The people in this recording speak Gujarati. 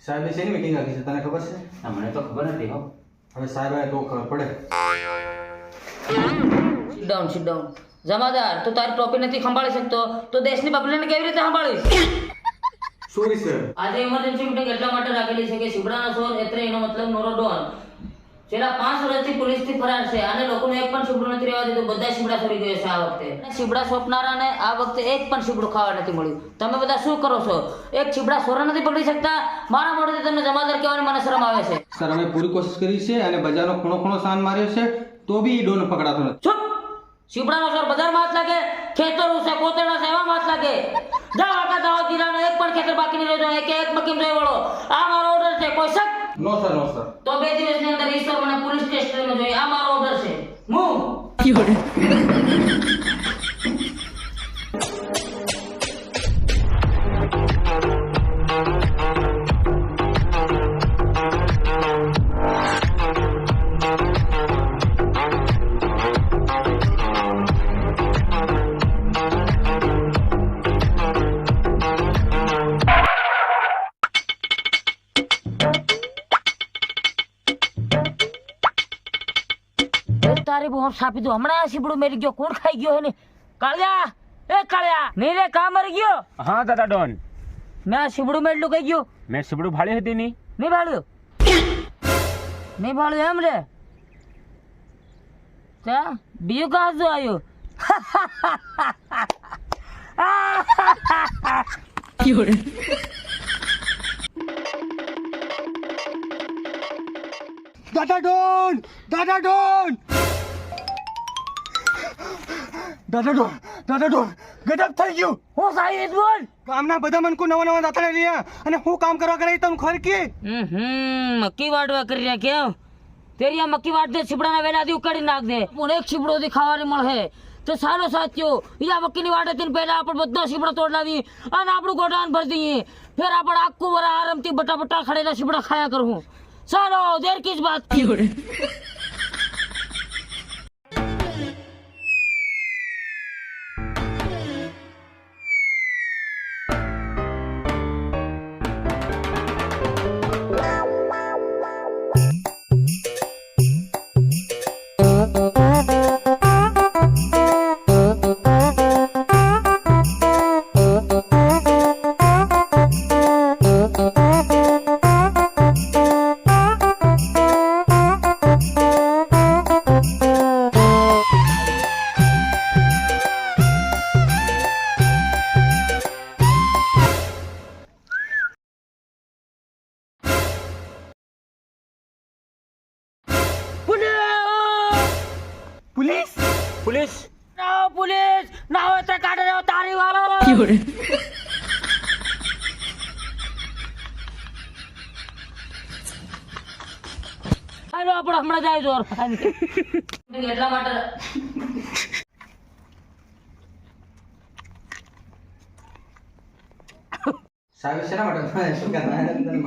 સાહેબે શેની મીટિંગ રાખી છે તને ખબર છે? મને તો ખબર નથી હો. હવે સાહેબ આવે તો ખબર પડે. સિટ ડાઉન જમાદાર તું તારી ટોપી નથી સંભાળી શકતો તો દેશની પબ્લિકને કેવી રીતે સંભાળીશ? Sorry sir. આજે ઇમરજન્સી મીટિંગ એટલા માટે રાખેલી છે કે શિબડાનો સોર એટલે એનો મતલબ નોરો ડોન છેલ્લા 5 વર્ષથી પોલીસથી ફરાર છે અને લોકોને એક પણ શિબડું નથી રહેવા દીધું. બધા શિબડા ચોરી ગયો છે આ વખતે. શિબડા સોંપનારાને આ વખતે એક પણ શિબડું ખાવા નથી મળ્યું. તમે બધા શું કરો છો? એક શિબડા સોરા નથી પકડી શકતા? મારા મોઢેથી તમને જમાદાર કહેવાની મને શરમ આવે છે. સર અમે પૂરી કોશિશ કરી છે અને બજારનો ખૂણો શાન માર્યો છે તો બી ડોન પકડાતો નથી. ચૂપ! શિબડાનો સોર બજારમાં હાથ લાગે, ખેતરો છે, કોતેડા છે, એમાં હાથ લાગે. જાઓ આખા દાહોદ જિલ્લાનો એક પણ ખેતર બાકી નહીં રહેતો. એક મકીમ જોઈ વળો. આ મારો ઓર્ડર છે. કોઈ શક? નો સર. તો 2 દિવસની અંદર ઈશ્વર મને પોલીસ સ્ટેશનમાં જોઈએ. આ મારો ઓર્ડર છે. મૂવ. તારી બહુ સાપી દો. હમણાં શીબડું મેરી ગયો. કોણ ખાઈ ગયો એને? કાળિયા, એ કાળિયા, નહીં રે કા મરી ગયો? હા દાદા ડોન. મેં આ શીબડું મેળલું કઈ ગયું? મેં શીબડું ભાળી હતી નહીં. નહીં ભાળ્યું? નહીં ભાળ્યું એમ રે? ત્યાં બીજું કાં શું આવ્યું? દાદા ડોન ગજબ થઈ ગયું. હું સાહેબ બોલ. ગામના બધા મનકો નવા દાતા રહ્યા અને હું કામ કરવા કરે તને ખબર કે મક્કી વાટવા કરી રહ્યા કેમ? તેરી આ મક્કી વાટ દે, છીબડાના વેલાથી ઉકાળી નાખ દે. પણ એક છીબડોથી ખાવાની મળે તો સારો સાચો. યા મક્કીની વાટેથી પહેલા આપણે બધો છીબડો તોડલાવી અને આપણું ગોડાન ભરી દઈએ. ફેર આપણે આખું વરા આરામથી બટા ખડેલા છીબડા ખાયા કરું. સારો દેર કી જ બાત. પોલીસ પોલીસ ના હોય તો કાઢે તારી વાળો. હાલો આપણે હમણાં જાય જોર એટલા માટે સાહેબ શેના માટે શું કરતા